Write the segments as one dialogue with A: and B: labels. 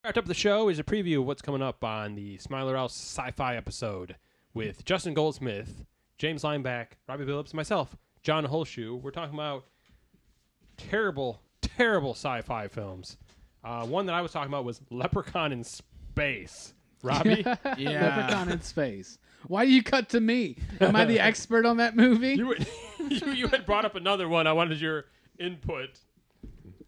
A: Wrapped up the show is a preview of what's coming up on the Smiler House Sci-Fi episode with Justin Goldsmith, James Lineback, Robbie Billups, and myself, John Holshoe. We're talking about terrible sci-fi films. One that I was talking about was Leprechaun in Space. Robbie?
B: Yeah. Leprechaun in Space. Why do you cut to me? Am I the expert on that movie?
A: You had brought up another one. I wanted your input.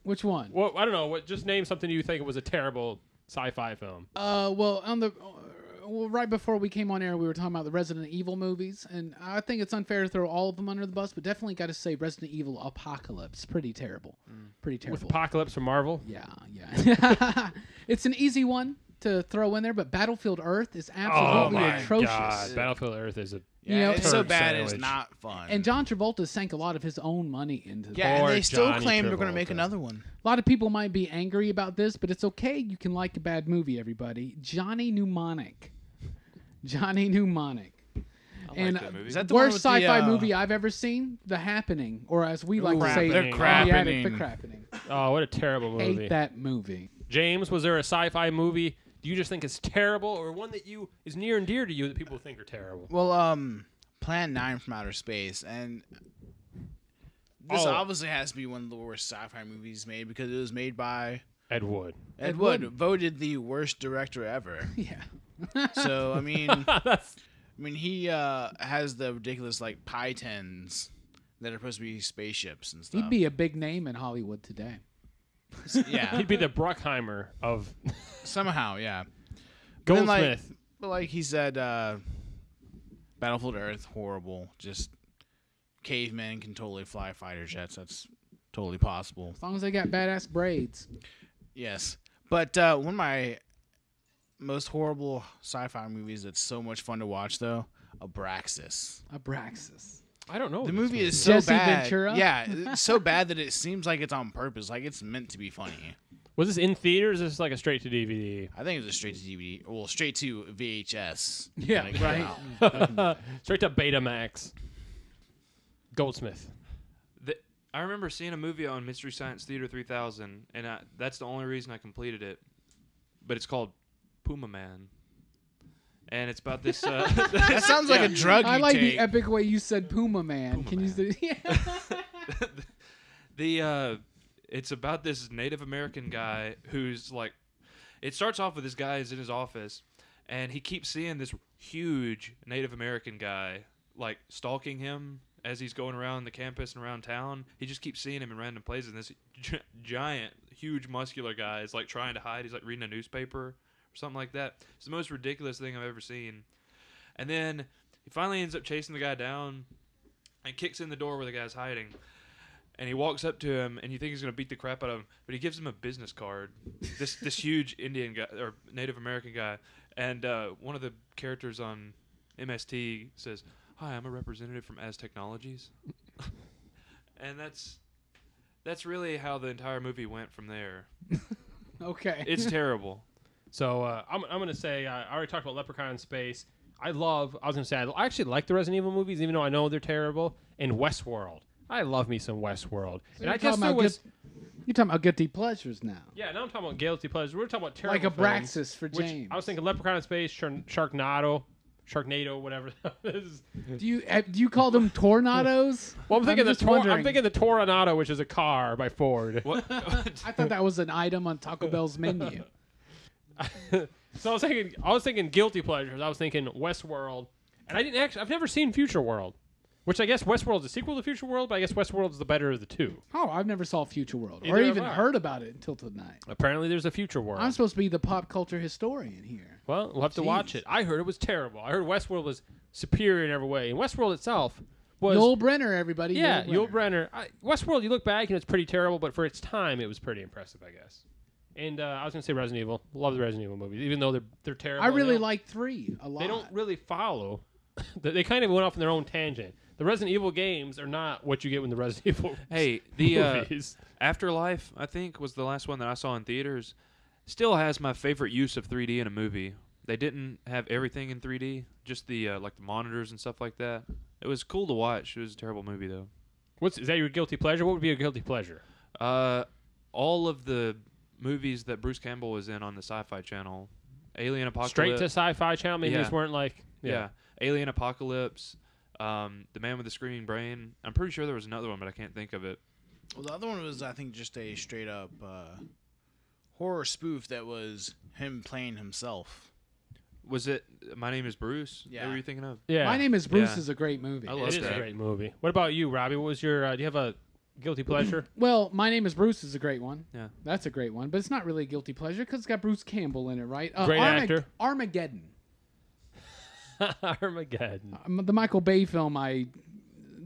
B: Which one?
A: Well, I don't know. Just name something you think was a terrible sci-fi film.
B: Right before we came on air, we were talking about the Resident Evil movies, and I think it's unfair to throw all of them under the bus, but definitely got to say Resident Evil Apocalypse. Pretty terrible. Pretty terrible.
A: With Apocalypse from Marvel?
B: Yeah. It's an easy one to throw in there, but Battlefield Earth is absolutely atrocious.
A: God. Battlefield Earth is a
C: it's so bad
A: sandwich.
C: it's not fun.
B: And John Travolta sank a lot of his own money into that.
C: Yeah, and they still
A: Johnny
C: claim they're going
A: Travolta.
C: to make another one.
B: A lot of people might be angry about this, but it's okay. You can like a bad movie, everybody. Johnny Mnemonic. And
C: Is that the
B: worst
C: one with
B: sci-fi
C: the,
B: movie I've ever seen, The Happening, or as we like to say,
C: The Crappening.
B: The Crappening.
A: Oh, what a terrible movie.
B: Hate that movie.
A: James, was there a sci-fi movie do you just think is terrible, or one that is near and dear to you that people think are terrible?
C: Well, Plan 9 from Outer Space, and this obviously has to be one of the worst sci-fi movies made because it was made by
A: Ed Wood.
C: Ed Wood, voted the worst director ever.
B: Yeah.
C: So I mean, he has the ridiculous like Pythons that are supposed to be spaceships and stuff.
B: He'd be a big name in Hollywood today.
C: Yeah,
A: He'd be the Bruckheimer of
C: somehow, yeah.
A: Goldsmith.
C: But like he said, Battlefield Earth, horrible. Just cavemen can totally fly fighter jets. That's totally possible.
B: As long as they got badass braids.
C: Yes. But one of my most horrible sci-fi movies that's so much fun to watch, though, Abraxas.
A: I don't know.
C: The movie is so
B: Jesse
C: bad.
B: Ventura?
C: Yeah, it's so bad that it seems like it's on purpose. Like it's meant to be funny.
A: Was this in theaters? Or is this like a straight to DVD?
C: I think it was a straight to DVD. Well, straight to VHS.
B: Yeah,
C: when it came
B: right.
C: out.
A: Straight to Betamax. Goldsmith.
D: I remember seeing a movie on Mystery Science Theater 3000, and that's the only reason I completed it. But it's called Puma Man. And it's about this...
C: That sounds like a drug you
B: I like
C: take.
B: the epic way you said Puma Man.
D: Puma
B: Can you
D: Man.
B: say
D: It's about this Native American guy who's like... It starts off with this guy is in his office, and he keeps seeing this huge Native American guy like stalking him as he's going around the campus and around town. He just keeps seeing him in random places, and this giant, huge, muscular guy is like trying to hide. He's like reading a newspaper or something like that. It's the most ridiculous thing I've ever seen. And then he finally ends up chasing the guy down and kicks in the door where the guy's hiding. And he walks up to him, and you think he's going to beat the crap out of him, but he gives him a business card. This huge Indian guy or Native American guy, and one of the characters on MST says, "Hi, I'm a representative from Az Technologies," and that's really how the entire movie went from there.
B: okay.
D: It's terrible.
A: So I'm going to say, I already talked about Leprechaun in Space. I actually like the Resident Evil movies, even though I know they're terrible. And Westworld. I love me some Westworld.
B: So
A: and I guess there was...
B: You're talking about guilty pleasures now.
A: Yeah, now I'm talking about guilty pleasures. We're talking about terrible
B: Like Abraxas
A: films,
B: for
A: which
B: James.
A: I was thinking Leprechaun in Space, Sharknado, whatever that is.
B: Do you call them tornadoes?
A: Well, I'm thinking
B: just
A: I'm
B: wondering.
A: thinking the Toronado, which is a car by Ford.
D: What?
B: I thought that was an item on Taco Bell's menu.
A: So I was thinking guilty pleasures. I was thinking Westworld, and I've never seen Future World, which I guess Westworld is a sequel to Future World, but I guess Westworld is the better of the two.
B: Oh, I've never saw Future World or
A: Neither have
B: even
A: I.
B: heard about it until tonight.
A: Apparently, there's a Future World.
B: I'm supposed to be the pop culture historian here.
A: Well, we'll have to watch
B: Jeez.
A: it. I heard it was terrible. I heard Westworld was superior in every way, and Westworld itself was.
B: Yul Brynner, everybody.
A: Yeah,
B: Yul
A: Yul Brynner. Westworld, you look back and it's pretty terrible, but for its time, it was pretty impressive, I guess. And I was going to say Resident Evil. Love the Resident Evil movies, even though they're terrible.
B: I really
A: They don't-
B: like 3 a lot.
A: They don't really follow. They kind of went off on their own tangent. The Resident Evil games are not what you get when the Resident Evil
D: Hey, the
A: movies.
D: Afterlife, I think, was the last one that I saw in theaters. Still has my favorite use of 3D in a movie. They didn't have everything in 3D, just the like the monitors and stuff like that. It was cool to watch. It was a terrible movie though.
A: Is that your guilty pleasure? What would be a guilty pleasure?
D: All of the movies that Bruce Campbell was in on the Sci-Fi Channel. Alien Apocalypse.
A: Straight to Sci-Fi Channel. Maybe
D: Yeah.
A: just weren't like
D: Yeah. Alien Apocalypse. The Man with the Screaming Brain. I'm pretty sure there was another one, but I can't think of it.
C: Well, the other one was, I think, just a straight up horror spoof that was him playing himself.
D: Was it My Name is Bruce?
C: Yeah.
D: What were you thinking of?
A: Yeah.
B: My Name is Bruce
D: Yeah.
B: is a great movie.
D: I
A: It
D: love
A: is
D: that.
A: a great movie. What about you, Robbie? What was your? Do you have a guilty pleasure?
B: Well, My Name is Bruce is a great one.
D: Yeah.
B: That's a great one, but it's not really a guilty pleasure because it's got Bruce Campbell in it, right?
A: Great actor.
B: Armageddon.
A: Armageddon.
B: The Michael Bay film I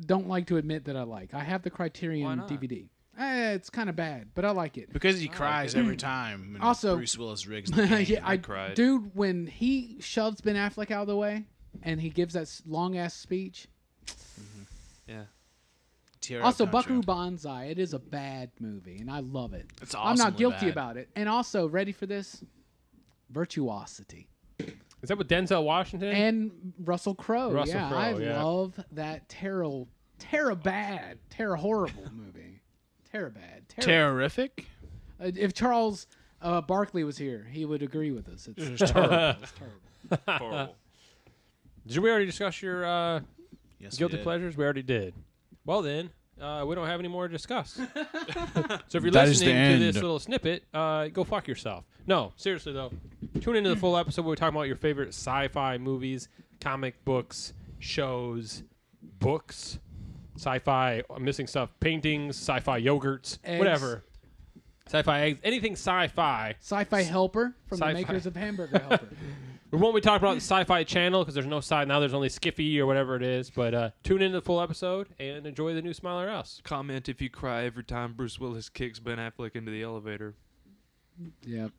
B: don't like to admit that I like. I have the Criterion
D: Why not?
B: DVD. It's kind of bad, but I like it.
C: Because he cries
D: it.
C: every time when
B: Also-
C: Bruce Willis rigs the cane.
B: Yeah,
D: I cried.
B: Dude, when he shoves Ben Affleck out of the way and he gives that long ass speech.
D: Yeah.
C: Tear
B: Also,
C: up, don't you?
B: Buckaroo Banzai. It is a bad movie, and I love it.
C: It's
B: I'm not
C: awesomely
B: guilty
C: bad.
B: about it. And also, ready for this? Virtuosity.
A: Is that with Denzel Washington?
B: And Russell Crowe.
A: Russell
B: Yeah,
A: Crowe,
B: I
A: yeah.
B: love that horrible movie. Bad.
C: Terrific?
B: If Charles Barkley was here, he would agree with us. It's
C: It's terrible.
B: It's terrible.
D: Horrible.
A: Did we already discuss your
C: Yes, we
A: guilty
C: did.
A: pleasures? We already did. Well then, we don't have any more to discuss. So if you're
C: That is the
A: listening to this
C: end.
A: little snippet, go fuck yourself. No, seriously though, tune into the full episode where we talk about your favorite sci-fi movies, comic books, shows, books, sci-fi. I'm missing stuff. Paintings, sci-fi yogurts,
B: Eggs.
A: whatever. Sci-fi eggs, anything sci-fi.
B: Sci-Fi Helper from the
A: Sci-fi.
B: makers of Hamburger Helper.
A: We won't be talking about the Sci-Fi Channel because there's no side now. There's only Skiffy or whatever it is. But tune into the full episode and enjoy the new Smiler House.
D: Comment if you cry every time Bruce Willis kicks Ben Affleck into the elevator.
B: Yep.